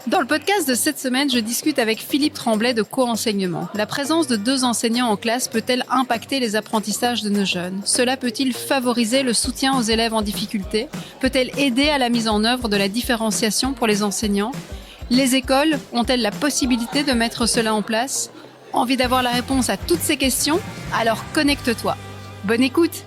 Dans le podcast de cette semaine, je discute avec Philippe Tremblay de Co-enseignement. La présence de 2 enseignants en classe peut-elle impacter les apprentissages de nos jeunes ? Cela peut-il favoriser le soutien aux élèves en difficulté ? Peut-elle aider à la mise en œuvre de la différenciation pour les enseignants ? Les écoles ont-elles la possibilité de mettre cela en place ? Envie d'avoir la réponse à toutes ces questions ? Alors connecte-toi. Bonne écoute!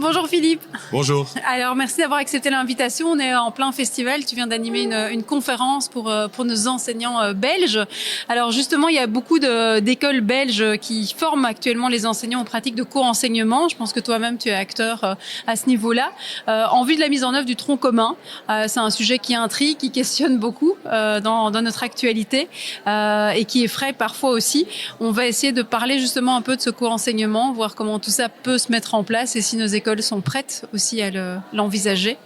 Bonjour Philippe. Bonjour. Alors merci d'avoir accepté l'invitation. On est en plein festival. Tu viens d'animer une conférence pour nos enseignants belges. Alors justement, il y a beaucoup d'écoles belges qui forment actuellement les enseignants en pratique de co-enseignement. Je pense que toi-même tu es acteur à ce niveau-là. En vue de la mise en œuvre du tronc commun, c'est un sujet qui intrigue, qui questionne beaucoup dans notre actualité et qui effraie parfois aussi. On va essayer de parler justement un peu de ce co-enseignement, voir comment tout ça peut se mettre en place et si nos écoles sont prêtes aussi à l'envisager.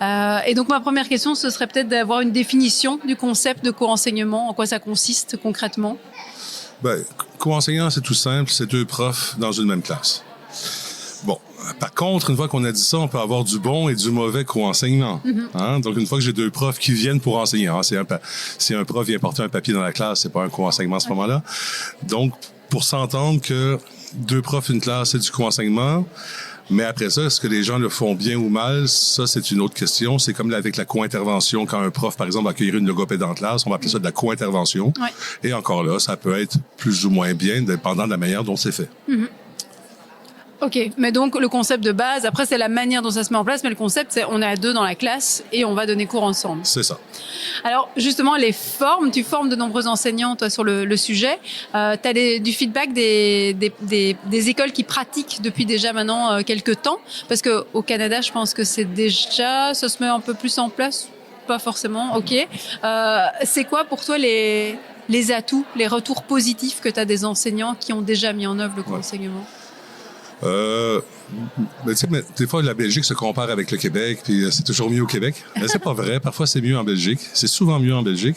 Et donc ma première question, ce serait peut-être d'avoir une définition du concept de co-enseignement, en quoi ça consiste concrètement. Co-enseignant, c'est tout simple, c'est 2 profs dans une même classe. Bon, par contre, une fois qu'on a dit ça, on peut avoir du bon et du mauvais co-enseignement. Hein? Donc, une fois que j'ai 2 profs qui viennent pour enseigner, hein, si un prof vient porter un papier dans la classe, c'est pas un co-enseignement à ce moment-là. Donc, pour s'entendre que 2 profs, une classe, c'est du co-enseignement. Mais après ça, est-ce que les gens le font bien ou mal? Ça, c'est une autre question. C'est comme avec la co-intervention. Quand un prof, par exemple, va accueillir une logopède en classe, on va appeler ça de la co-intervention. Ouais. Et encore là, ça peut être plus ou moins bien, dépendant de la manière dont c'est fait. OK, mais donc le concept de base, après c'est la manière dont ça se met en place, mais le concept c'est on est à 2 dans la classe et on va donner cours ensemble. C'est ça. Alors justement, les formes, tu formes de nombreux enseignants toi sur le sujet. Tu as du feedback des écoles qui pratiquent depuis déjà maintenant quelques temps, parce qu'au Canada, je pense que ça se met un peu plus en place, pas forcément, OK. C'est quoi pour toi les atouts, les retours positifs que tu as des enseignants qui ont déjà mis en œuvre le co-enseignement? Mais tu sais, des fois, la Belgique se compare avec le Québec, puis c'est toujours mieux au Québec. Mais c'est pas vrai. Parfois, c'est mieux en Belgique. C'est souvent mieux en Belgique.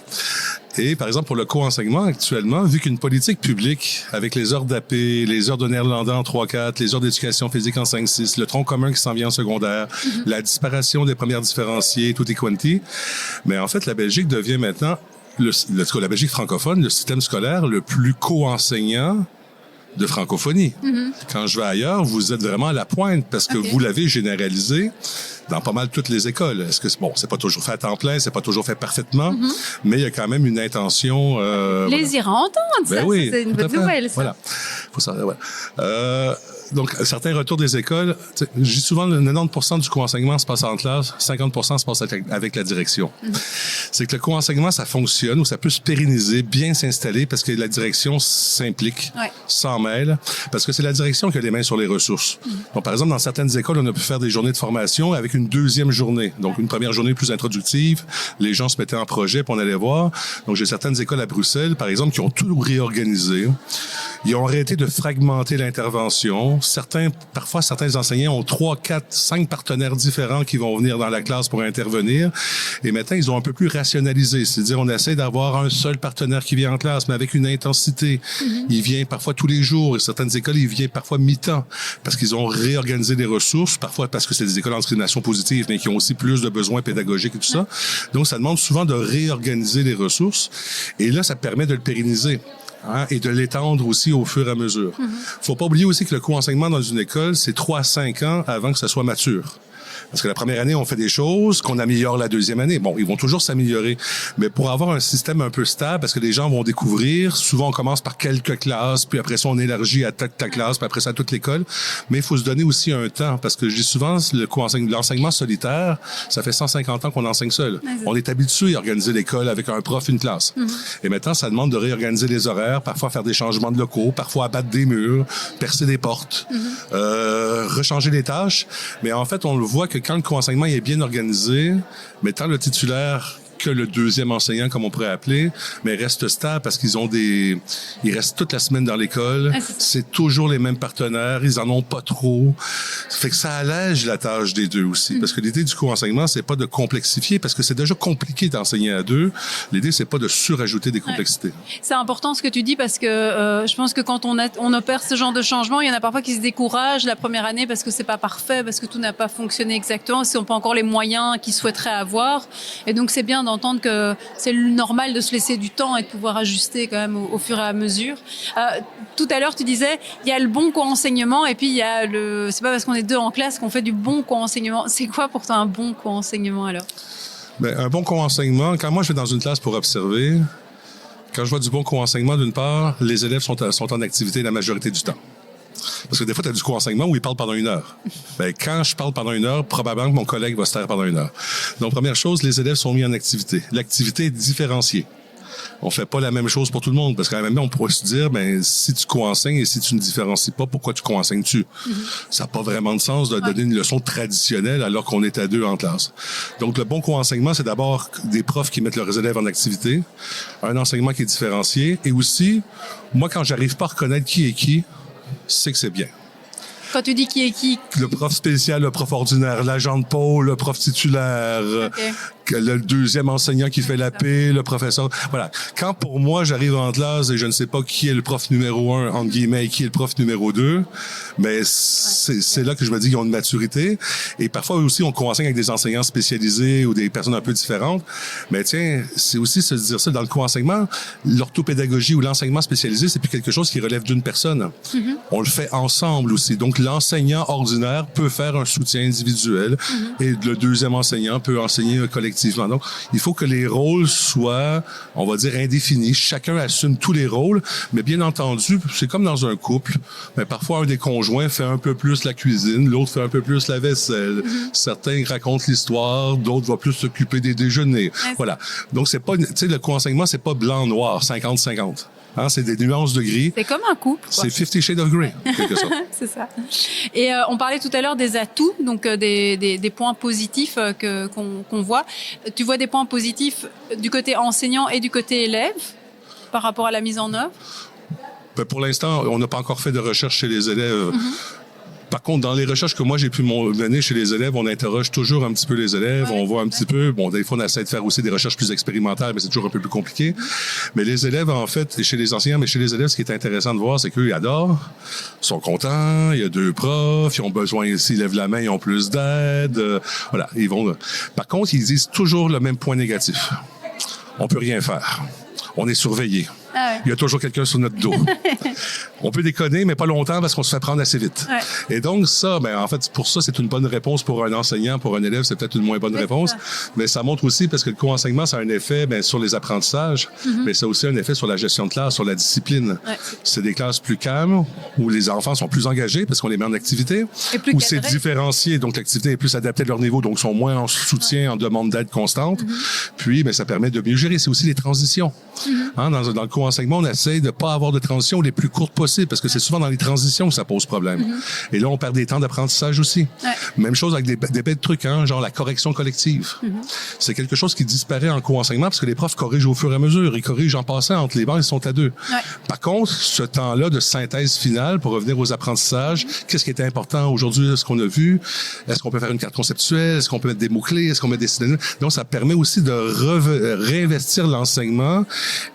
Et, par exemple, pour le co-enseignement, actuellement, vu qu'une politique publique, avec les heures d'AP, les heures de néerlandais en 3-4, les heures d'éducation physique en 5-6, le tronc commun qui s'en vient en secondaire, la disparition des premières différenciées, tutti quanti, mais en fait, la Belgique devient maintenant, la Belgique francophone, le système scolaire le plus co-enseignant de francophonie. Quand je vais ailleurs, vous êtes vraiment à la pointe parce que vous l'avez généralisé dans pas mal toutes les écoles. Est-ce que c'est pas toujours fait à temps plein, c'est pas toujours fait parfaitement, mais il y a quand même une intention. Les ira entendre, ça, oui, c'est une bonne nouvelle. Ça. Voilà. Faut ça. Ouais. Donc, certains retours des écoles, je dis souvent le 90% du co-enseignement se passe en classe, 50% se passe avec la direction. C'est que le co-enseignement, ça fonctionne ou ça peut se pérenniser, bien s'installer parce que la direction s'implique, s'en mêle, parce que c'est la direction qui a les mains sur les ressources. Donc, par exemple, dans certaines écoles, on a pu faire des journées de formation avec une deuxième journée. Donc, une première journée plus introductive, les gens se mettaient en projet puis on allait voir. Donc, j'ai certaines écoles à Bruxelles, par exemple, qui ont tout réorganisé. Ils ont arrêté de fragmenter l'intervention. Parfois, certains enseignants ont 3, 4, 5 partenaires différents qui vont venir dans la classe pour intervenir. Et maintenant, ils ont un peu plus rationalisé. C'est-à-dire, on essaie d'avoir un seul partenaire qui vient en classe, mais avec une intensité. Il vient parfois tous les jours. Et certaines écoles, il vient parfois mi-temps parce qu'ils ont réorganisé les ressources, parfois parce que c'est des écoles en discrimination positive, mais qui ont aussi plus de besoins pédagogiques et tout ça. Donc, ça demande souvent de réorganiser les ressources. Et là, ça permet de le pérenniser. Et de l'étendre aussi au fur et à mesure. Faut pas oublier aussi que le co-enseignement dans une école, c'est 3 à 5 ans avant que ça soit mature. Parce que la première année, on fait des choses qu'on améliore la deuxième année. Bon, ils vont toujours s'améliorer. Mais pour avoir un système un peu stable, parce que les gens vont découvrir, souvent on commence par quelques classes, puis après ça, on élargit à ta classe, puis après ça, à toute l'école. Mais il faut se donner aussi un temps, parce que je dis souvent, l'enseignement solitaire, ça fait 150 ans qu'on enseigne seul. On est habitué à organiser l'école avec un prof, une classe. Et maintenant, ça demande de réorganiser les horaires, parfois faire des changements de locaux, parfois abattre des murs, percer des portes, rechanger les tâches. Mais en fait, on le voit que quand le co-enseignement est bien organisé, mais tant le titulaire que le deuxième enseignant, comme on pourrait appeler, mais reste stable parce ils restent toute la semaine dans l'école. C'est toujours les mêmes partenaires. Ils en ont pas trop. Ça fait que ça allège la tâche des deux aussi. Parce que l'idée du co-enseignement, c'est pas de complexifier parce que c'est déjà compliqué d'enseigner à 2. L'idée, c'est pas de surajouter des complexités. C'est important ce que tu dis parce que je pense que quand on opère ce genre de changement, il y en a parfois qui se découragent la première année parce que c'est pas parfait, parce que tout n'a pas fonctionné exactement, si on n'a pas encore les moyens qu'ils souhaiteraient avoir. Et donc, c'est bien d'entendre que c'est normal de se laisser du temps et de pouvoir ajuster quand même au fur et à mesure. Tout à l'heure, tu disais, il y a le bon co-enseignement et puis il y a c'est pas parce qu'on est deux en classe qu'on fait du bon co-enseignement. C'est quoi pour toi un bon co-enseignement alors? Ben, un bon co-enseignement, quand moi je vais dans une classe pour observer, quand je vois du bon co-enseignement, d'une part, les élèves sont en activité la majorité du temps. Parce que des fois, tu as du co-enseignement où ils parlent pendant 1 heure. Ben, quand je parle pendant 1 heure, probablement que mon collègue va se taire pendant 1 heure. Donc, première chose, les élèves sont mis en activité. L'activité est différenciée. On fait pas la même chose pour tout le monde, parce qu'à la même temps, on pourrait se dire, ben, si tu co-enseignes et si tu ne différencies pas, pourquoi tu co-enseignes-tu? Ça n'a pas vraiment de sens de donner une leçon traditionnelle alors qu'on est à 2 en classe. Donc, le bon co-enseignement, c'est d'abord des profs qui mettent leurs élèves en activité, un enseignement qui est différencié, et aussi, moi, quand j'arrive pas à reconnaître qui est qui, c'est que c'est bien. Quand tu dis qui est qui? Le prof spécial, le prof ordinaire, l'agent de pôle, le prof titulaire, le deuxième enseignant qui fait la paix, le professeur. Voilà. Quand pour moi, j'arrive en classe et je ne sais pas qui est le prof numéro 1, entre guillemets, et qui est le prof numéro 2, mais c'est là que je me dis qu'ils ont une maturité. Et parfois aussi, on co-enseigne avec des enseignants spécialisés ou des personnes un peu différentes. Mais tiens, c'est aussi se dire ça dans le co-enseignement. L'orthopédagogie ou l'enseignement spécialisé, c'est plus quelque chose qui relève d'une personne. On le fait ensemble aussi. Donc, l'enseignant ordinaire peut faire un soutien individuel et le deuxième enseignant peut enseigner collectivement. Donc, il faut que les rôles soient, on va dire, indéfinis. Chacun assume tous les rôles, mais bien entendu, c'est comme dans un couple. Mais parfois, un des conjoints fait un peu plus la cuisine, l'autre fait un peu plus la vaisselle. Certains racontent l'histoire, d'autres vont plus s'occuper des déjeuners. Voilà. Donc, c'est pas, tu sais, le co-enseignement, c'est pas blanc-noir, 50-50. Hein, c'est des nuances de gris. C'est comme un couple. C'est 50 Shades of Grey, quelque sorte. C'est ça. Et on parlait tout à l'heure des atouts, donc des points positifs qu'on voit. Tu vois des points positifs du côté enseignant et du côté élève par rapport à la mise en œuvre? Ben, pour l'instant, on n'a pas encore fait de recherche chez les élèves. Par contre, dans les recherches que moi j'ai pu mener chez les élèves, on interroge toujours un petit peu les élèves, on voit un petit peu, bon, des fois on essaie de faire aussi des recherches plus expérimentales, mais c'est toujours un peu plus compliqué. Mais les élèves, en fait, et chez les enseignants, mais chez les élèves, ce qui est intéressant de voir, c'est qu'eux, ils adorent, sont contents, il y a 2 profs, ils ont besoin, s'ils lèvent la main, ils ont plus d'aide, voilà, ils vont. Par contre, ils disent toujours le même point négatif. On peut rien faire. On est surveillé. Ah ouais. Il y a toujours quelqu'un sur notre dos. On peut déconner, mais pas longtemps parce qu'on se fait prendre assez vite. Ouais. Et donc, ça, ben, en fait, pour ça, c'est une bonne réponse pour un enseignant. Pour un élève, c'est peut-être une moins bonne réponse. Mais ça montre aussi, parce que le co-enseignement, ça a un effet ben, sur les apprentissages, mais ça a aussi un effet sur la gestion de classe, sur la discipline. Ouais. C'est des classes plus calmes, où les enfants sont plus engagés parce qu'on les met en activité, où c'est différencié, donc l'activité est plus adaptée à leur niveau, donc sont moins en soutien, en demande d'aide constante. Puis, ben, ça permet de mieux gérer. C'est aussi les transitions. Hein, dans le co-enseignement, on essaie de pas avoir de transitions les plus courtes possibles parce que c'est souvent dans les transitions que ça pose problème. Et là, on perd des temps d'apprentissage aussi. Ouais. Même chose avec des bêtes trucs, hein, genre la correction collective. C'est quelque chose qui disparaît en co-enseignement parce que les profs corrigent au fur et à mesure. Ils corrigent en passant entre les bancs, ils sont à 2. Ouais. Par contre, ce temps-là de synthèse finale pour revenir aux apprentissages, qu'est-ce qui était important aujourd'hui, ce qu'on a vu? Est-ce qu'on peut faire une carte conceptuelle? Est-ce qu'on peut mettre des mots-clés? Est-ce qu'on met des synonymes? Donc, ça permet aussi de réinvestir l'enseignement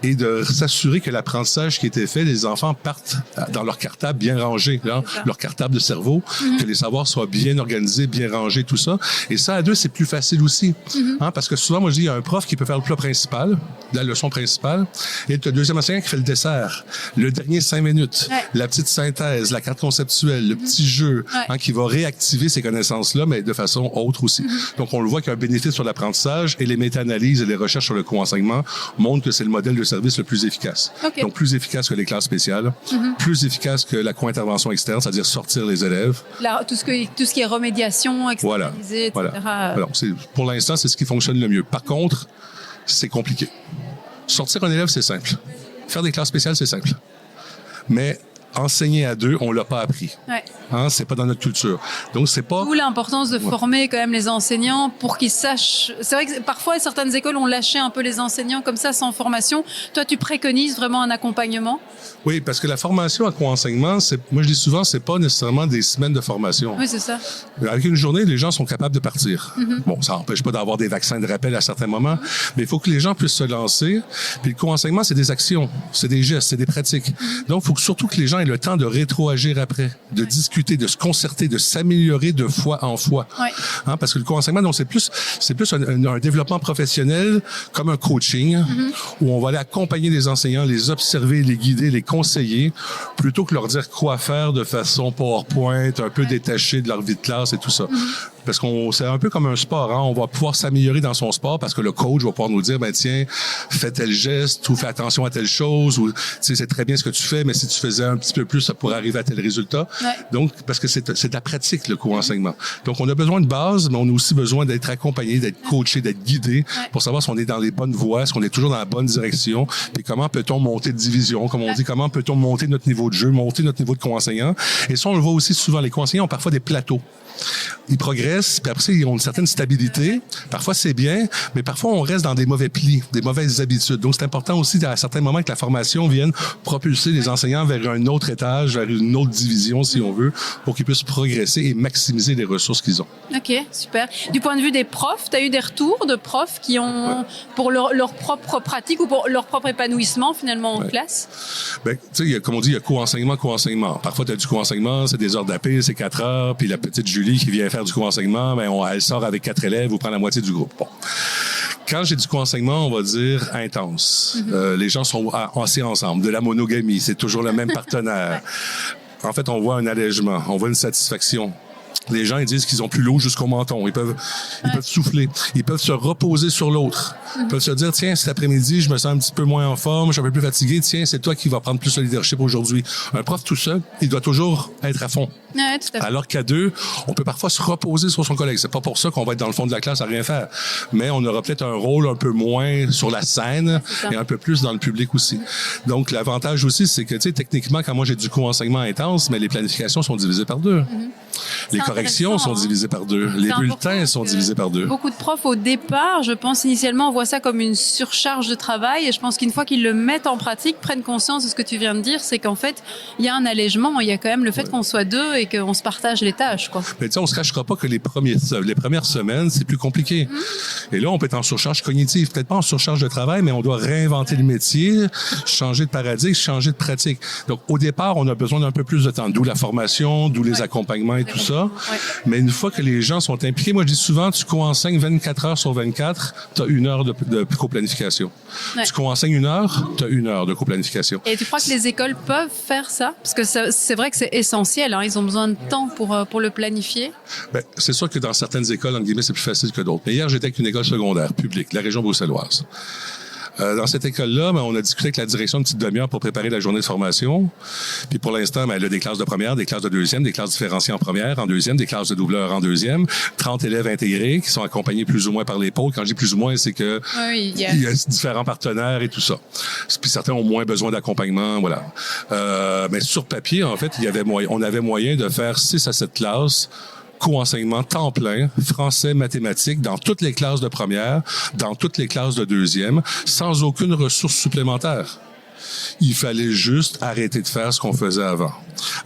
et de s'assurer que l'apprentissage qui était fait, les enfants partent dans leur cartable bien rangé, là, leur cartable de cerveau, que les savoirs soient bien organisés, bien rangés, tout ça. Et ça, à 2, c'est plus facile aussi. Hein, parce que souvent, moi, je dis, il y a un prof qui peut faire le plat principal, la leçon principale, et le deuxième enseignant qui fait le dessert, le dernier 5 minutes, la petite synthèse, la carte conceptuelle, le petit jeu, hein, qui va réactiver ces connaissances-là, mais de façon autre aussi. Donc, on le voit qu'il y a un bénéfice sur l'apprentissage et les méta-analyses et les recherches sur le co-enseignement montrent que c'est le modèle de service le plus efficace. Donc, plus efficace que les classes spéciales, plus efficace que la co-intervention externe, c'est-à-dire sortir les élèves. Tout ce qui est remédiation, externalisé, etc. Alors, pour l'instant, c'est ce qui fonctionne le mieux. Par contre, c'est compliqué. Sortir un élève, c'est simple. Faire des classes spéciales, c'est simple. Mais enseigner à 2, on l'a pas appris. Ouais. Hein, c'est pas dans notre culture. Donc, c'est pas... D'où l'importance de former quand même les enseignants pour qu'ils sachent... C'est vrai que parfois, certaines écoles ont lâché un peu les enseignants comme ça, sans formation. Toi, tu préconises vraiment un accompagnement? Oui, parce que la formation à co-enseignement, moi, je dis souvent, c'est pas nécessairement des semaines de formation. Oui, c'est ça. Avec une journée, les gens sont capables de partir. Bon, ça n'empêche pas d'avoir des vaccins de rappel à certains moments, mais il faut que les gens puissent se lancer. Puis le co-enseignement, c'est des actions, c'est des gestes, c'est des pratiques. Donc, il faut surtout que les gens ait le temps de rétroagir après, de discuter, de se concerter, de s'améliorer de fois en fois. Ouais. Hein, parce que le co-enseignement, donc, c'est plus un développement professionnel comme un coaching où on va aller accompagner les enseignants, les observer, les guider, les conseiller, plutôt que leur dire quoi faire de façon PowerPoint, un peu détaché de leur vie de classe et tout ça. Parce qu'on c'est un peu comme un sport, hein? On va pouvoir s'améliorer dans son sport parce que le coach va pouvoir nous dire, ben tiens, fais tel geste ou fais attention à telle chose ou tu sais c'est très bien ce que tu fais, mais si tu faisais un petit peu plus, ça pourrait arriver à tel résultat. Ouais. Donc parce que c'est de la pratique le co-enseignement. Donc on a besoin de base, mais on a aussi besoin d'être accompagné, d'être coaché, d'être guidé pour savoir si on est dans les bonnes voies, si on est toujours dans la bonne direction, puis comment peut-on monter de division, comme on dit, comment peut-on monter notre niveau de jeu, monter notre niveau de co-enseignant. Et ça on le voit aussi souvent, les co-enseignants ont parfois des plateaux. Ils progressent, puis après, ils ont une certaine stabilité. Parfois, c'est bien, mais parfois, on reste dans des mauvais plis, des mauvaises habitudes. Donc, c'est important aussi, à certains moments, que la formation vienne propulser les enseignants vers un autre étage, vers une autre division, si on veut, pour qu'ils puissent progresser et maximiser les ressources qu'ils ont. OK, super. Du point de vue des profs, tu as eu des retours de profs qui ont, pour leur propre pratique ou pour leur propre épanouissement, finalement, en classe? Ben, tu sais, comme on dit, il y a co-enseignement, co-enseignement. Parfois, tu as du co-enseignement, c'est des heures d'AP, c'est 4 heures, puis la petite Julie qui vient faire du co-enseignement, ben, elle sort avec 4 élèves ou prend la moitié du groupe. Bon. Quand j'ai du co-enseignement, on va dire intense. Les gens sont assez ensemble. De la monogamie, c'est toujours le même partenaire. En fait, on voit un allègement, on voit une satisfaction. Les gens, ils disent qu'ils ont plus l'eau jusqu'au menton. Ils peuvent souffler. Ils peuvent se reposer sur l'autre. Ils peuvent se dire, tiens, cet après-midi, je me sens un petit peu moins en forme, je suis un peu plus fatigué. Tiens, c'est toi qui vas prendre plus le leadership aujourd'hui. Un prof tout seul, il doit toujours être à fond. Ouais, tout à fait. Alors qu'à deux, on peut parfois se reposer sur son collègue. C'est pas pour ça qu'on va être dans le fond de la classe à rien faire. Mais on aura peut-être un rôle un peu moins sur la scène et un peu plus dans le public aussi. Donc, l'avantage aussi, c'est que, tu sais, techniquement, quand moi j'ai du co-enseignement intense, mais les planifications sont divisées par 2. Les corrections sont divisées par 2. Les bulletins sont divisés par 2. Beaucoup de profs, au départ, je pense initialement, voient ça comme une surcharge de travail. Et je pense qu'une fois qu'ils le mettent en pratique, prennent conscience de ce que tu viens de dire, c'est qu'en fait, il y a un allègement. Il y a quand même le fait qu'on soit 2 et qu'on se partage les tâches, quoi. Mais tu sais, on se cachera pas que les premières semaines, c'est plus compliqué. Et là, on peut être en surcharge cognitive. Peut-être pas en surcharge de travail, mais on doit réinventer le métier, changer de paradigme, changer de pratique. Donc, au départ, on a besoin d'un peu plus de temps. D'où la formation, d'où les accompagnements et tout ça. Mais une fois que les gens sont impliqués, moi, je dis souvent, tu co-enseignes 24 heures sur 24, tu as 1 heure de co-planification. Tu co-enseignes 1 heure, tu as 1 heure de co-planification. Et tu crois que les écoles peuvent faire ça? Parce que c'est vrai que c'est essentiel, hein. Ils ont besoin de temps pour le planifier. Ben, c'est sûr que dans certaines écoles, en guillemets, c'est plus facile que d'autres. Mais hier, j'étais avec une école secondaire publique, la région bruxelloise. Dans cette école-là, ben, on a discuté avec la direction une petite demi-heure pour préparer la journée de formation. Puis pour l'instant, ben, elle a des classes de première, des classes de deuxième, des classes différenciées en première, en deuxième, des classes de doubleur en deuxième, 30 élèves intégrés qui sont accompagnés plus ou moins par les pôles. Quand je dis plus ou moins, c'est que il y a différents partenaires et tout ça. Puis certains ont moins besoin d'accompagnement, voilà. Mais sur papier, en fait, on avait moyen de faire 6 à 7 classes co-enseignement temps plein, français, mathématiques, dans toutes les classes de première, dans toutes les classes de deuxième, sans aucune ressource supplémentaire. Il fallait juste arrêter de faire ce qu'on faisait avant.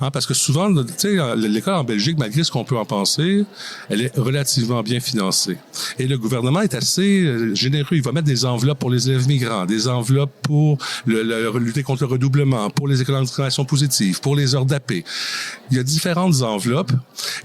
Hein, parce que souvent, tu sais, l'école en Belgique, malgré ce qu'on peut en penser, elle est relativement bien financée. Et le gouvernement est assez généreux. Il va mettre des enveloppes pour les élèves migrants, des enveloppes pour lutter contre le redoublement, pour les écoles en discrimination positive, pour les heures d'AP. Il y a différentes enveloppes.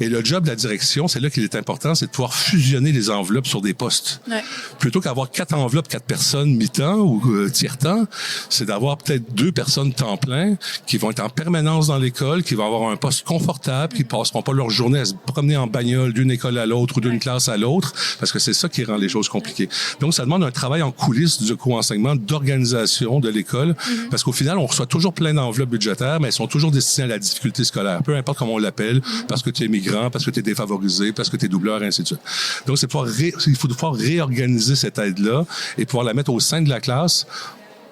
Et le job de la direction, c'est là qu'il est important, c'est de pouvoir fusionner les enveloppes sur des postes. Ouais. Plutôt qu'avoir 4 enveloppes, 4 personnes mi-temps ou tiers-temps, c'est d'avoir peut-être 2 personnes temps plein qui vont être en permanence dans l'école, qui vont avoir un poste confortable, qui passeront pas leur journée à se promener en bagnole d'une école à l'autre ou d'une classe à l'autre, parce que c'est ça qui rend les choses compliquées. Donc, ça demande un travail en coulisses du co-enseignement, d'organisation de l'école, parce qu'au final, on reçoit toujours plein d'enveloppes budgétaires, mais elles sont toujours destinées à la difficulté scolaire, peu importe comment on l'appelle, parce que tu es migrant, parce que tu es défavorisé, parce que tu es doubleur, et ainsi de suite. Donc, il faut pouvoir réorganiser cette aide-là et pouvoir la mettre au sein de la classe,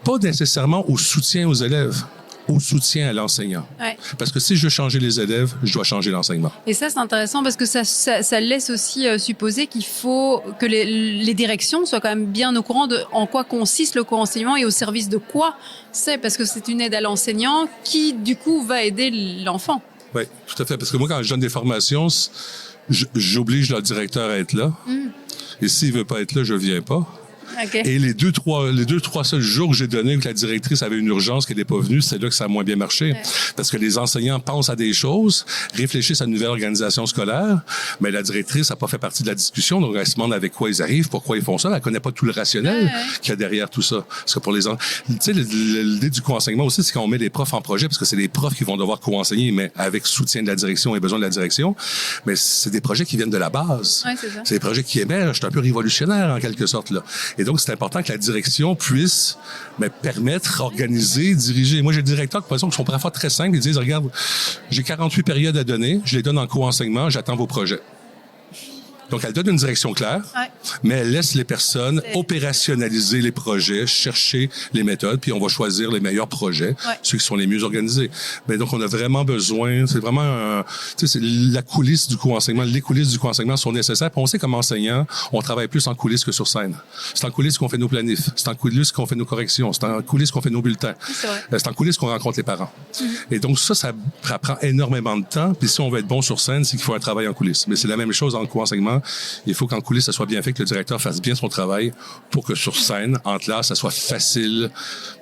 pas nécessairement au soutien aux élèves, au soutien à l'enseignant. Ouais. Parce que si je veux changer les élèves, je dois changer l'enseignement. Et ça, c'est intéressant parce que ça laisse aussi supposer qu'il faut que les directions soient quand même bien au courant de en quoi consiste le co-enseignement et au service de quoi c'est, parce que c'est une aide à l'enseignant qui, du coup, va aider l'enfant. Oui, tout à fait. Parce que moi, quand je donne des formations, j'oblige le directeur à être là. Et s'il veut pas être là, je viens pas. Okay. Et les deux, trois seuls jours que j'ai donnés que la directrice avait une urgence qu'elle n'est pas venue, c'est là que ça a moins bien marché. Ouais. Parce que les enseignants pensent à des choses, réfléchissent à une nouvelle organisation scolaire, mais la directrice n'a pas fait partie de la discussion, donc elle se demande avec quoi ils arrivent, pourquoi ils font ça. Elle connaît pas tout le rationnel qu'il y a derrière tout ça. Parce que pour les tu sais, l'idée du co-enseignement aussi, c'est qu'on met les profs en projet, parce que c'est les profs qui vont devoir co-enseigner, mais avec soutien de la direction et besoin de la direction. Mais c'est des projets qui viennent de la base. Ouais, c'est ça. C'est des projets qui émergent. C'est un peu révolutionnaire, en quelque sorte, là. Et donc, c'est important que la direction puisse permettre, organiser, diriger. Moi, j'ai des directeurs qui sont parfois très simples. Ils disent, regarde, j'ai 48 périodes à donner. Je les donne en co-enseignement. J'attends vos projets. Donc, elle donne une direction claire, mais elle laisse les personnes opérationnaliser les projets, chercher les méthodes, puis on va choisir les meilleurs projets, ceux qui sont les mieux organisés. Mais donc, on a vraiment besoin, c'est vraiment, c'est la coulisse du co-enseignement. Les coulisses du co-enseignement sont nécessaires. Puis on sait comme enseignant, on travaille plus en coulisses que sur scène. C'est en coulisses qu'on fait nos planifs, c'est en coulisses qu'on fait nos corrections, c'est en coulisses qu'on fait nos bulletins, c'est en coulisses qu'on rencontre les parents. Et donc, ça prend énormément de temps. Puis si on veut être bon sur scène, c'est qu'il faut un travail en coulisses. Mais c'est la même chose en co-enseignement. Il faut qu'en coulisses, ça soit bien fait, que le directeur fasse bien son travail pour que sur scène, en classe, ça soit facile,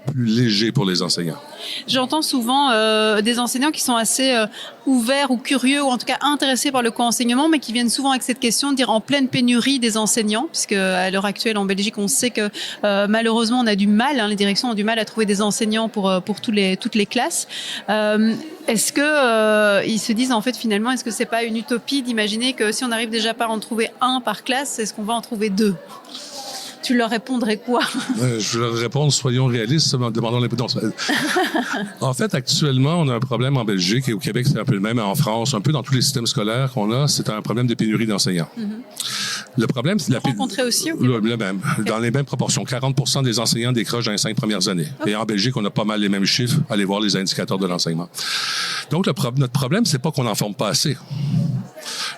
plus léger pour les enseignants. J'entends souvent des enseignants qui sont assez ouverts ou curieux, ou en tout cas intéressés par le co-enseignement, mais qui viennent souvent avec cette question de dire en pleine pénurie des enseignants, puisque à l'heure actuelle en Belgique, on sait que malheureusement, on a du mal, les directions ont du mal à trouver des enseignants pour toutes les classes. Est-ce que ils se disent en fait finalement, est-ce que c'est pas une utopie d'imaginer que si on n'arrive déjà pas à en trouver un par classe, est-ce qu'on va en trouver deux? Tu leur répondrais quoi? Je leur réponds, soyons réalistes, demandons les... En fait, actuellement, on a un problème en Belgique et au Québec, c'est un peu le même, en France, un peu dans tous les systèmes scolaires qu'on a, c'est un problème de pénurie d'enseignants. Le problème, c'est rencontré aussi le même, dans les mêmes proportions. 40% des enseignants décrochent dans les 5 premières années. Et en Belgique, on a pas mal les mêmes chiffres. Allez voir les indicateurs de l'enseignement. Donc, notre problème, c'est pas qu'on n'en forme pas assez.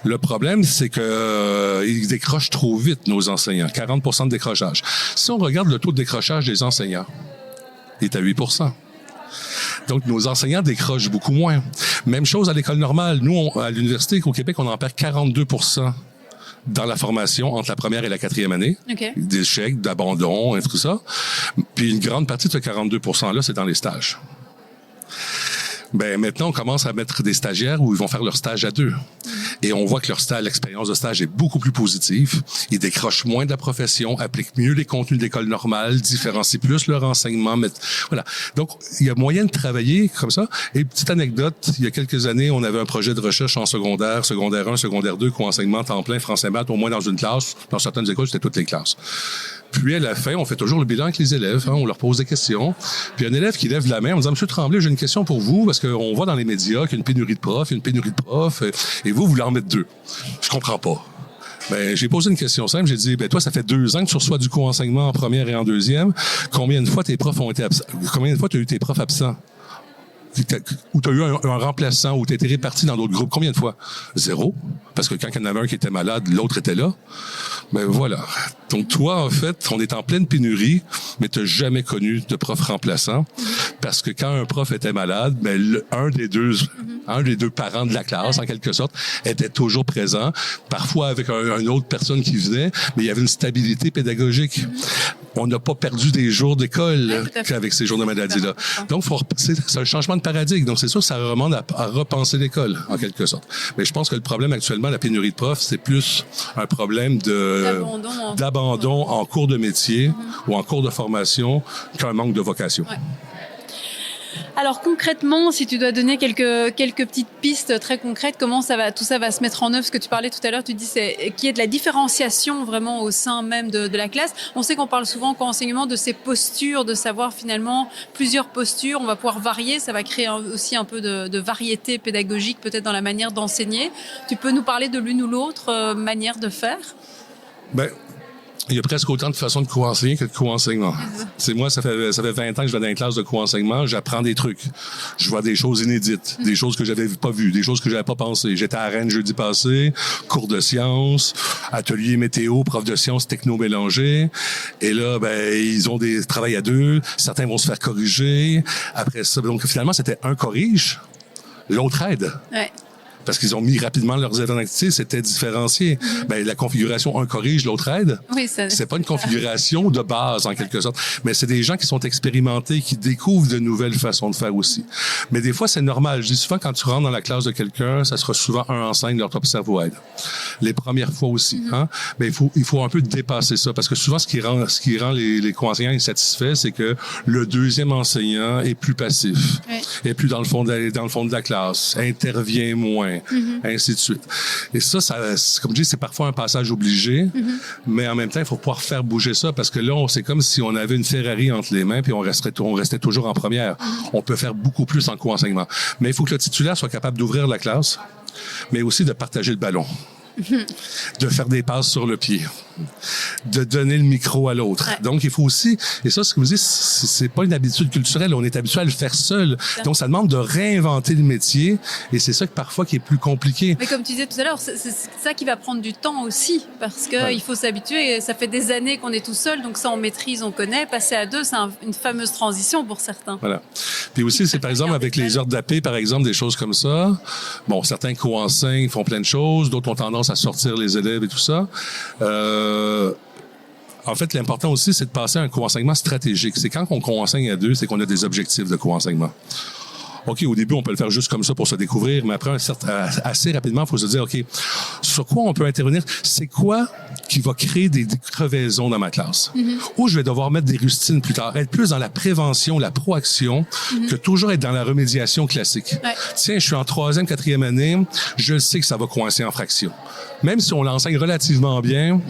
Le problème, c'est que ils décrochent trop vite, nos enseignants. 40% de décrochage. Si on regarde le taux de décrochage des enseignants, il est à 8%. Donc, nos enseignants décrochent beaucoup moins. Même chose à l'école normale. Nous, à l'université, au Québec, on en perd 42% dans la formation entre la première et la 4e année. D'échecs, d'abandon et tout ça. Puis une grande partie de ce 42%-là, c'est dans les stages. Maintenant, on commence à mettre des stagiaires où ils vont faire leur stage à 2. Et on voit que l'expérience de stage est beaucoup plus positive. Ils décrochent moins de la profession, appliquent mieux les contenus de l'école normale, différencient plus leur enseignement. Voilà. Donc, il y a moyen de travailler comme ça. Et petite anecdote, il y a quelques années, on avait un projet de recherche en secondaire 1, secondaire 2, co-enseignement temps plein, français-maths, au moins dans une classe. Dans certaines écoles, c'était toutes les classes. Puis, à la fin, on fait toujours le bilan avec les élèves. On leur pose des questions. Puis, un élève qui lève la main, on dit « Monsieur Tremblay, j'ai une question pour vous, parce qu'on voit dans les médias qu'il y a une pénurie de profs, et vous voulez en mettre 2. Je comprends pas. » J'ai posé une question simple. J'ai dit, toi, ça fait 2 ans que tu reçois du co-enseignement en première et en deuxième. Combien de fois tes profs ont été absents? Combien de fois tu as eu tes profs absents? Ou tu as eu un remplaçant, ou tu as été réparti dans d'autres groupes. Combien de fois? 0. Parce que quand il y en avait un qui était malade, l'autre était là. Voilà. Donc toi, en fait, on est en pleine pénurie, mais tu n'as jamais connu de prof remplaçant. Parce que quand un prof était malade, un des deux parents de la classe, en quelque sorte, était toujours présent. Parfois avec une autre personne qui venait, mais il y avait une stabilité pédagogique. On n'a pas perdu des jours d'école qu'avec ces jours de maladie-là. Donc, c'est un changement de paradigme. Donc, c'est sûr que ça remonte à repenser l'école, en quelque sorte. Mais je pense que le problème actuellement, la pénurie de profs, c'est plus un problème d'abandon en cours de métier ou en cours de formation qu'un manque de vocation. Ouais. Alors concrètement, si tu dois donner quelques petites pistes très concrètes, comment tout ça va se mettre en œuvre? Ce que tu parlais tout à l'heure, tu dis qu'il y ait de la différenciation vraiment au sein même de la classe. On sait qu'on parle souvent qu'en enseignement de ces postures, de savoir finalement plusieurs postures, on va pouvoir varier, ça va créer aussi un peu de variété pédagogique peut-être dans la manière d'enseigner. Tu peux nous parler de l'une ou l'autre manière de faire? Il y a presque autant de façons de co-enseigner que de co-enseignement. C'est moi, ça fait 20 ans que je vais dans une classe de co-enseignement, j'apprends des trucs. Je vois des choses inédites, des choses que j'avais pas vues, des choses que j'avais pas pensées. J'étais à Rennes jeudi passé, cours de sciences, atelier météo, prof de sciences techno-mélangées. Et là, ils ont des travails à 2, certains vont se faire corriger. Après ça, donc finalement, c'était un corrige, l'autre aide. Ouais. parce qu'ils ont mis rapidement leurs aides en activité, c'était différencié. Ben, la configuration, un corrige, l'autre aide. Oui, c'est pas une configuration de base, en quelque sorte. Mais c'est des gens qui sont expérimentés, qui découvrent de nouvelles façons de faire aussi. Mais des fois, c'est normal. Je dis souvent, quand tu rentres dans la classe de quelqu'un, ça sera souvent un en 5 de leur top cerveau aide. Les premières fois aussi, hein. Mais il faut un peu dépasser ça, parce que souvent, ce qui rend les co-enseignants insatisfaits, c'est que le deuxième enseignant est plus passif, est plus dans le fond de la classe, intervient moins, ainsi de suite. Et ça, comme je dis, c'est parfois un passage obligé, mais en même temps, il faut pouvoir faire bouger ça, parce que là, c'est comme si on avait une Ferrari entre les mains, puis on restait toujours en première. On peut faire beaucoup plus en co-enseignement. Mais il faut que le titulaire soit capable d'ouvrir la classe, mais aussi de partager le ballon. De faire des passes sur le pied, de donner le micro à l'autre. Ouais. Donc, il faut aussi, et ça, ce que vous dites, c'est pas une habitude culturelle, on est habitué à le faire seul. Donc, ça demande de réinventer le métier, et c'est ça parfois qui est plus compliqué. Mais comme tu disais tout à l'heure, c'est ça qui va prendre du temps aussi, parce que il faut s'habituer. Ça fait des années qu'on est tout seul, donc ça, on maîtrise, on connaît. Passer à deux, c'est une fameuse transition pour certains. Voilà. Puis aussi, c'est par exemple avec les heures d'AP, par exemple, des choses comme ça. Bon, certains co-enseignent, font plein de choses, d'autres ont tendance à sortir les élèves et tout ça. En fait, l'important aussi, c'est de passer à un co-enseignement stratégique. C'est quand on co-enseigne à deux, c'est qu'on a des objectifs de co-enseignement. OK, au début, on peut le faire juste comme ça pour se découvrir, mais après, assez rapidement, il faut se dire, OK, sur quoi on peut intervenir? C'est quoi qui va créer des crevaisons dans ma classe? Où je vais devoir mettre des rustines plus tard? Être plus dans la prévention, la proaction, que toujours être dans la remédiation classique. Ouais. Tiens, je suis en 3e, 4e année, je sais que ça va coincer en fraction. Même si on l'enseigne relativement bien,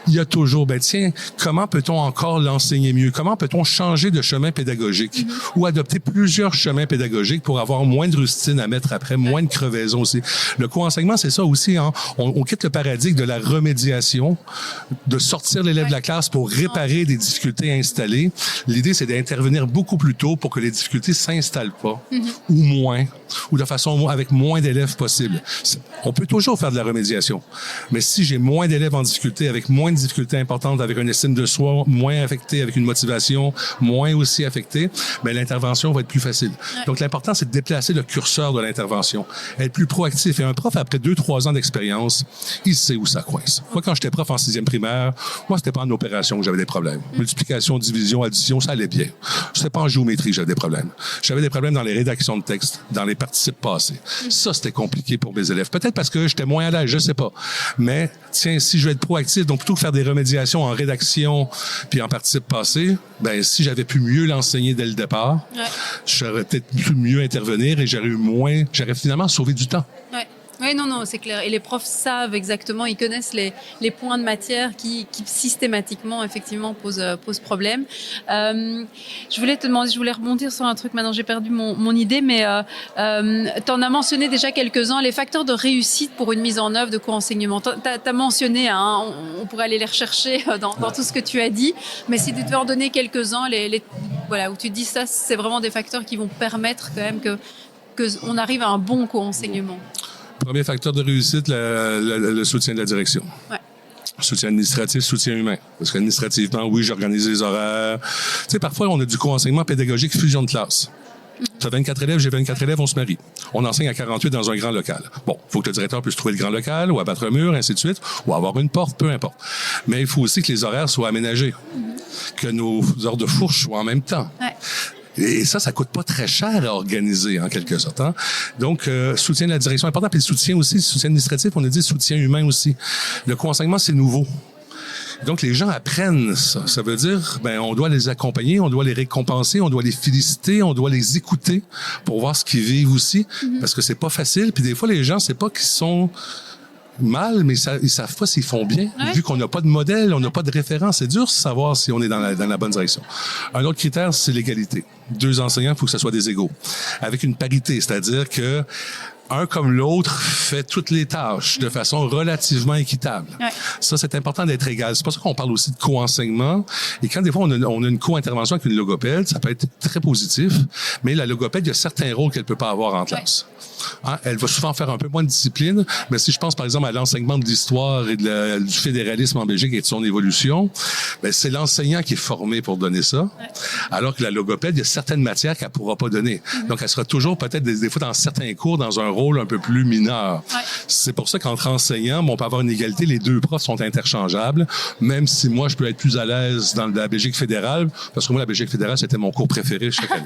il y a toujours, tiens, comment peut-on encore l'enseigner mieux? Comment peut-on changer de chemin pédagogique? Ou adopter plusieurs chemins pédagogiques pour avoir moins de rustines à mettre après, moins de crevaisons aussi. Le co-enseignement, c'est ça aussi, hein? On quitte le paradigme de la remédiation, de sortir l'élève de la classe pour réparer des difficultés installées. L'idée, c'est d'intervenir beaucoup plus tôt pour que les difficultés s'installent pas, ou moins, ou de façon avec moins d'élèves possible. On peut toujours faire de la remédiation. Mais si j'ai moins d'élèves en difficulté, avec moins de difficultés importantes, avec une estime de soi moins affectée, avec une motivation moins aussi affectée, l'intervention va être plus facile. Ouais. Donc, l'important, c'est de déplacer le curseur de l'intervention, être plus proactif. Et un prof, après 2-3 ans d'expérience, il sait où ça coince. Moi, quand j'étais prof en 6e primaire, moi, c'était pas en opération que j'avais des problèmes. Multiplication, division, addition, ça allait bien. C'était pas en géométrie que j'avais des problèmes. J'avais des problèmes dans les rédactions de texte, dans les participes passés. Ça, c'était compliqué pour mes élèves. Peut-être parce que j'étais moins à l'aise, je sais pas. Mais, tiens, si je veux être proactif, donc plutôt que faire des remédiations en rédaction puis en participes passés, si j'avais pu mieux l'enseigner dès le départ, j'aurais peut-être pu mieux intervenir et j'aurais finalement sauvé du temps. Ouais. Oui, non, c'est clair. Et les profs savent exactement, ils connaissent les points de matière qui systématiquement, effectivement, posent problème. Je voulais rebondir sur un truc, maintenant j'ai perdu mon idée, mais t'en as mentionné déjà quelques-uns, les facteurs de réussite pour une mise en œuvre de co-enseignement. T'as mentionné, hein, on pourrait aller les rechercher dans tout ce que tu as dit, mais si tu devais en donner quelques-uns, voilà, où tu dis ça, c'est vraiment des facteurs qui vont permettre quand même que on arrive à un bon co-enseignement. Premier facteur de réussite, le soutien de la direction. Ouais. Soutien administratif, soutien humain. Parce qu'administrativement, oui, j'organise les horaires. Tu sais, parfois, on a du co-enseignement pédagogique fusion de classe. Tu as 24 élèves, j'ai 24 élèves, on se marie. On enseigne à 48 dans un grand local. Bon, il faut que le directeur puisse trouver le grand local, ou abattre un mur, ainsi de suite, ou avoir une porte, peu importe. Mais il faut aussi que les horaires soient aménagés. Que nos heures de fourche soient en même temps. Ouais. Et ça coûte pas très cher à organiser, en quelque sorte. Hein? Donc, soutien de la direction est important. Puis le soutien administratif, on a dit soutien humain aussi. Le co-enseignement, c'est nouveau. Donc, les gens apprennent ça. Ça veut dire, on doit les accompagner, on doit les récompenser, on doit les féliciter, on doit les écouter pour voir ce qu'ils vivent aussi. Parce que c'est pas facile. Puis des fois, les gens, c'est pas qu'ils sont mal, mais ils savent pas s'ils font bien. Ouais. Vu qu'on n'a pas de modèle, on n'a pas de référence, c'est dur de savoir si on est dans la bonne direction. Un autre critère, c'est l'égalité. 2 enseignants, il faut que ce soit des égaux. Avec une parité, c'est-à-dire que un comme l'autre fait toutes les tâches de façon relativement équitable. Ouais. Ça, c'est important d'être égal. C'est pour ça qu'on parle aussi de co-enseignement. Et quand des fois, on a une co-intervention avec une logopède, ça peut être très positif, mais la logopède, il y a certains rôles qu'elle peut pas avoir en classe. Hein? Elle va souvent faire un peu moins de discipline, mais si je pense, par exemple, à l'enseignement de l'histoire et du fédéralisme en Belgique et de son évolution, c'est l'enseignant qui est formé pour donner ça. Ouais. Alors que la logopède, il y a certaines matières qu'elle pourra pas donner. Donc, elle sera toujours peut-être des fois dans certains cours dans un rôle rôle un peu plus mineur. Ouais. C'est pour ça qu'entre enseignants, on peut avoir une égalité. Les deux profs sont interchangeables, même si moi, je peux être plus à l'aise dans la Belgique fédérale, parce que moi, la Belgique fédérale, c'était mon cours préféré chaque année.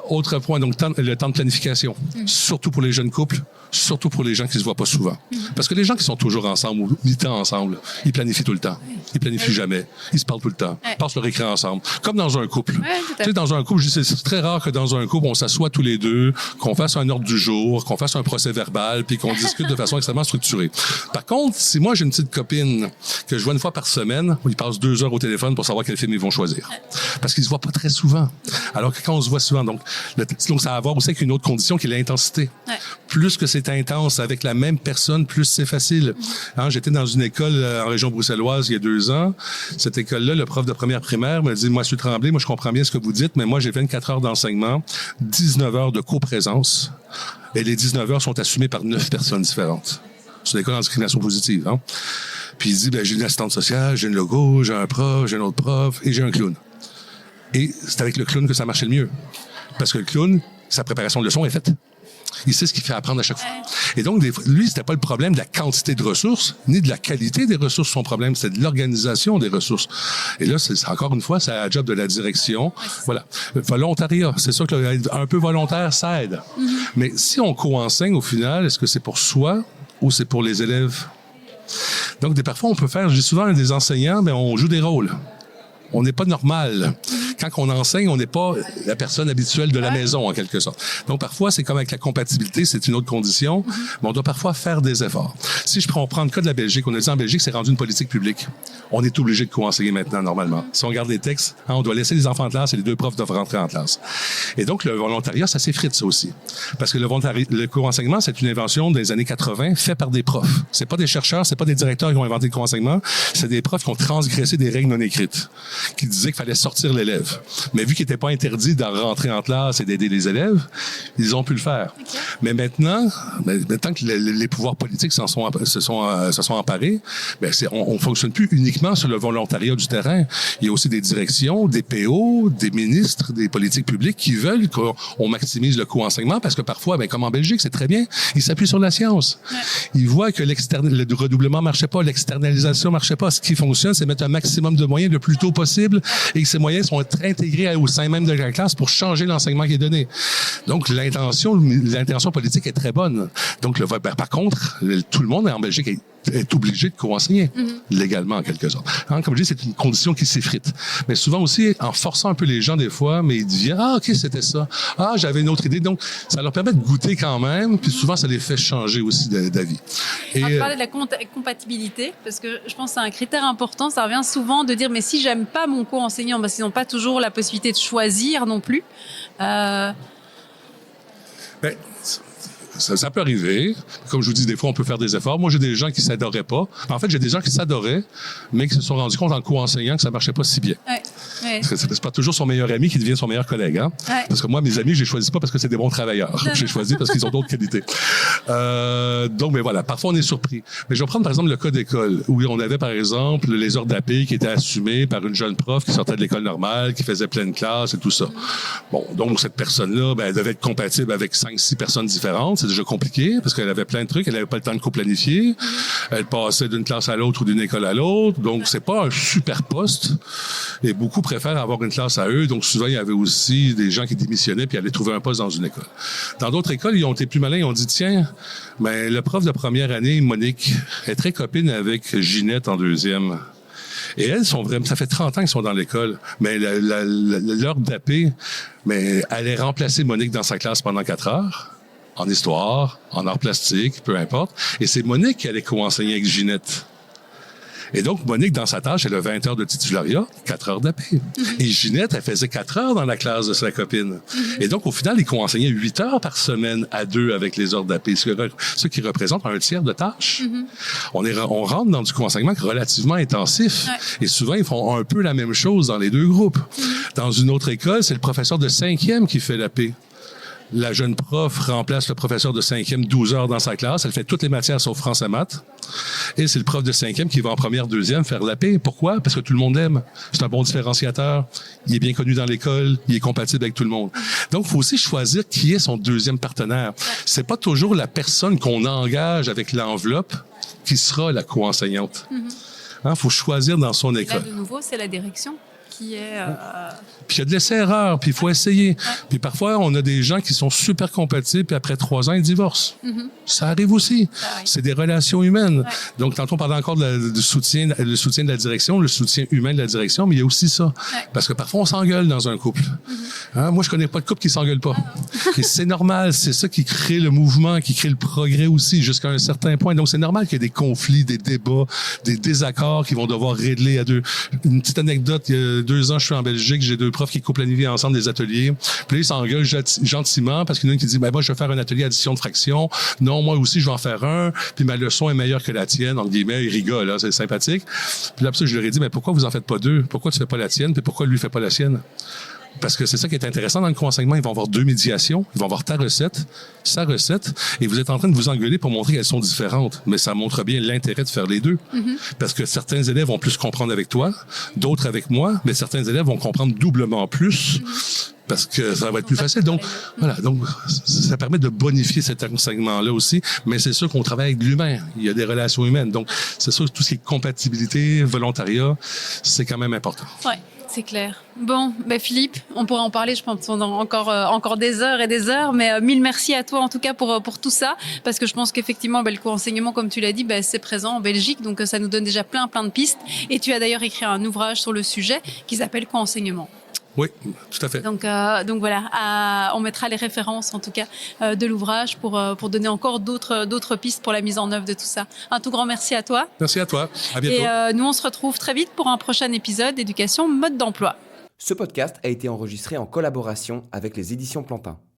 Autre point, donc le temps de planification, surtout pour les jeunes couples, surtout pour les gens qui se voient pas souvent. Parce que les gens qui sont toujours ensemble ou mi-temps ensemble, ils planifient tout le temps. Ils planifient jamais. Ils se parlent tout le temps. Ils passent leur écran ensemble. Comme dans un couple. Tu sais, dans un couple, je dis, c'est très rare que dans un couple, on s'assoit tous les deux, qu'on fasse un ordre du jour, qu'on fasse un procès verbal, puis qu'on discute de façon extrêmement structurée. Par contre, si moi, j'ai une petite copine que je vois une fois par semaine, où ils passent 2 heures au téléphone pour savoir quel film ils vont choisir. Parce qu'ils se voient pas très souvent. Alors que quand on se voit souvent, donc ça a à voir aussi avec une autre condition qui est l'intensité. Plus que c'est intense avec la même personne, plus c'est facile. Hein, j'étais dans une école en région bruxelloise il y a 2 ans. Cette école-là, le prof de première primaire me dit, Monsieur Tremblay, moi je comprends bien ce que vous dites, mais moi j'ai 24 heures d'enseignement, 19 heures de coprésence, et les 19 heures sont assumées par 9 personnes différentes. C'est une école en discrimination positive. Hein? Puis il dit, j'ai une assistante sociale, j'ai une logo, j'ai un prof, j'ai un autre prof, et j'ai un clown. Et c'est avec le clown que ça marchait le mieux. Parce que le clown, sa préparation de leçon est faite. Il sait ce qu'il fait apprendre à chaque fois. Et donc, lui, c'était pas le problème de la quantité de ressources, ni de la qualité des ressources. Son problème, c'est de l'organisation des ressources. Et là, c'est encore une fois, c'est la job de la direction. Voilà. Volontariat. C'est sûr que un peu volontaire, ça aide. Mais si on co-enseigne, au final, est-ce que c'est pour soi ou c'est pour les élèves? Donc, parfois, on peut faire, je dis souvent, des enseignants, mais on joue des rôles. On n'est pas normal. Quand on enseigne, on n'est pas la personne habituelle de la maison, en quelque sorte. Donc, parfois, c'est comme avec la compatibilité, c'est une autre condition, mais on doit parfois faire des efforts. Si je prends le cas de la Belgique, on a dit en Belgique, c'est rendu une politique publique. On est obligé de co-enseigner maintenant, normalement. Si on regarde les textes, on doit laisser les enfants en classe et les 2 profs doivent rentrer en classe. Et donc, le volontariat, ça s'effrite, ça aussi. Parce que le co-enseignement, c'est une invention des années 80, fait par des profs. C'est pas des chercheurs, c'est pas des directeurs qui ont inventé le co-enseignement, c'est des profs qui ont transgressé des règles non écrites, qui disaient qu'il fallait sortir l'élève. Mais vu qu'il n'était pas interdit de rentrer en classe et d'aider les élèves, ils ont pu le faire. Okay. Mais maintenant que les pouvoirs politiques se sont emparés, on fonctionne plus uniquement sur le volontariat du terrain. Il y a aussi des directions, des PO, des ministres, des politiques publiques qui veulent qu'on maximise le co-enseignement parce que parfois, comme en Belgique, c'est très bien, ils s'appuient sur la science. Ouais. Ils voient que le redoublement marchait pas, l'externalisation marchait pas. Ce qui fonctionne, c'est mettre un maximum de moyens le plus tôt possible et que ces moyens sont intégrés au sein même de la classe pour changer l'enseignement qui est donné. Donc, l'intention politique est très bonne. Donc, par contre, tout le monde en Belgique est obligé de co-enseigner légalement, en quelque sorte. Hein, comme je dis, c'est une condition qui s'effrite. Mais souvent aussi, en forçant un peu les gens des fois, mais ils disent « Ah, OK, c'était ça. Ah, j'avais une autre idée. » Donc, ça leur permet de goûter quand même, puis souvent, ça les fait changer aussi d'avis. On va parler de la compatibilité, parce que je pense que c'est un critère important. Ça revient souvent de dire « Mais si j'aime pas mon co-enseignant, parce qu'ils n'ont pas toujours la possibilité de choisir non plus. » Ça peut arriver. Comme je vous dis, des fois, on peut faire des efforts. Moi, j'ai des gens qui s'adoraient pas. En fait, j'ai des gens qui s'adoraient, mais qui se sont rendus compte en co-enseignant que ça marchait pas si bien. Ouais. Ouais. Parce que c'est pas toujours son meilleur ami qui devient son meilleur collègue. Hein? Ouais. Parce que moi, mes amis, je les choisis pas parce que c'est des bons travailleurs. J'ai choisi parce qu'ils ont d'autres qualités. Donc, mais voilà, parfois, on est surpris. Mais je vais prendre, par exemple, le cas d'école, où on avait, par exemple, les heures d'AP qui étaient assumées par une jeune prof qui sortait de l'école normale, qui faisait pleine classe et tout ça. Bon, donc, cette personne-là, elle devait être compatible avec 5-6 personnes différentes. C'est déjà compliqué parce qu'elle avait plein de trucs, elle n'avait pas le temps de co-planifier, elle passait d'une classe à l'autre ou d'une école à l'autre, donc c'est pas un super poste et beaucoup préfèrent avoir une classe à eux, donc souvent il y avait aussi des gens qui démissionnaient puis allaient trouver un poste dans une école. Dans d'autres écoles, ils ont été plus malins, ils ont dit tiens, le prof de première année, Monique, est très copine avec Ginette en deuxième. Et elles sont vraiment, ça fait 30 ans qu'elles sont dans l'école, mais l'heure d'AP, elle allait remplacer Monique dans sa classe pendant 4 heures. En histoire, en art plastique, peu importe. Et c'est Monique qui allait co-enseigner avec Ginette. Et donc, Monique, dans sa tâche, elle a 20 heures de titulariat, 4 heures d'AP. Et Ginette, elle faisait 4 heures dans la classe de sa copine. Et donc, au final, ils co-enseignaient 8 heures par semaine à 2 avec les heures d'AP, ce qui représente un tiers de tâches. On rentre dans du co-enseignement relativement intensif. Et souvent, ils font un peu la même chose dans les 2 groupes. Dans une autre école, c'est le professeur de 5e qui fait l'AP. La jeune prof remplace le professeur de 5e 12 heures dans sa classe. Elle fait toutes les matières sauf français maths. Et c'est le prof de 5e qui va en première, deuxième faire la paix. Pourquoi? Parce que tout le monde l'aime. C'est un bon différenciateur. Il est bien connu dans l'école. Il est compatible avec tout le monde. Donc, il faut aussi choisir qui est son deuxième partenaire. C'est pas toujours la personne qu'on engage avec l'enveloppe qui sera la co-enseignante. Faut choisir dans son école. Là, de nouveau, c'est la direction qui est... Puis il y a de l'essai-erreur, puis il faut essayer. Puis parfois, on a des gens qui sont super compatibles, puis après 3 ans, ils divorcent. Ça arrive aussi. C'est des relations humaines. Donc, tantôt, on parlait encore du soutien, le soutien de la direction, le soutien humain de la direction, mais il y a aussi ça. Parce que parfois, on s'engueule dans un couple. Moi, je connais pas de couple qui s'engueule pas. Et c'est normal. C'est ça qui crée le mouvement, qui crée le progrès aussi, jusqu'à un certain point. Donc, c'est normal qu'il y ait des conflits, des débats, des désaccords qui vont devoir régler à deux. Une petite anecdote, il y a 2 ans, je suis en Belgique, j'ai 2 profs qui co-planifient ensemble des ateliers. Puis là, ils s'engueulent gentiment parce qu'il y en a une qui dit, moi, je vais faire un atelier addition de fractions. Non, moi aussi, je vais en faire un. Puis ma leçon est meilleure que la tienne. Entre guillemets, ils rigolent, c'est sympathique. Puis là, je leur ai dit, mais pourquoi vous en faites pas 2? Pourquoi tu fais pas la tienne? Puis pourquoi lui fait pas la sienne? Parce que c'est ça qui est intéressant dans le co-enseignement. Ils vont avoir 2 médiations. Ils vont avoir ta recette, sa recette. Et vous êtes en train de vous engueuler pour montrer qu'elles sont différentes. Mais ça montre bien l'intérêt de faire les 2. Parce que certains élèves vont plus comprendre avec toi, d'autres avec moi, mais certains élèves vont comprendre doublement plus. Parce que ça va être plus facile. Donc, voilà. Donc, ça permet de bonifier cet enseignement-là aussi. Mais c'est sûr qu'on travaille avec l'humain. Il y a des relations humaines. Donc, c'est sûr que tout ce qui est compatibilité, volontariat, c'est quand même important. Ouais. C'est clair. Bon, Philippe, on pourra en parler, je pense, pendant encore des heures et des heures, mais 1000 merci à toi en tout cas pour tout ça, parce que je pense qu'effectivement, le co-enseignement, comme tu l'as dit, c'est présent en Belgique, donc ça nous donne déjà plein de pistes. Et tu as d'ailleurs écrit un ouvrage sur le sujet qui s'appelle Co-enseignement. Oui, tout à fait. Donc voilà, on mettra les références en tout cas de l'ouvrage pour donner encore d'autres pistes pour la mise en œuvre de tout ça. Un tout grand merci à toi. Merci à toi. À bientôt. Et nous, on se retrouve très vite pour un prochain épisode d'éducation mode d'emploi. Ce podcast a été enregistré en collaboration avec les éditions Plantin.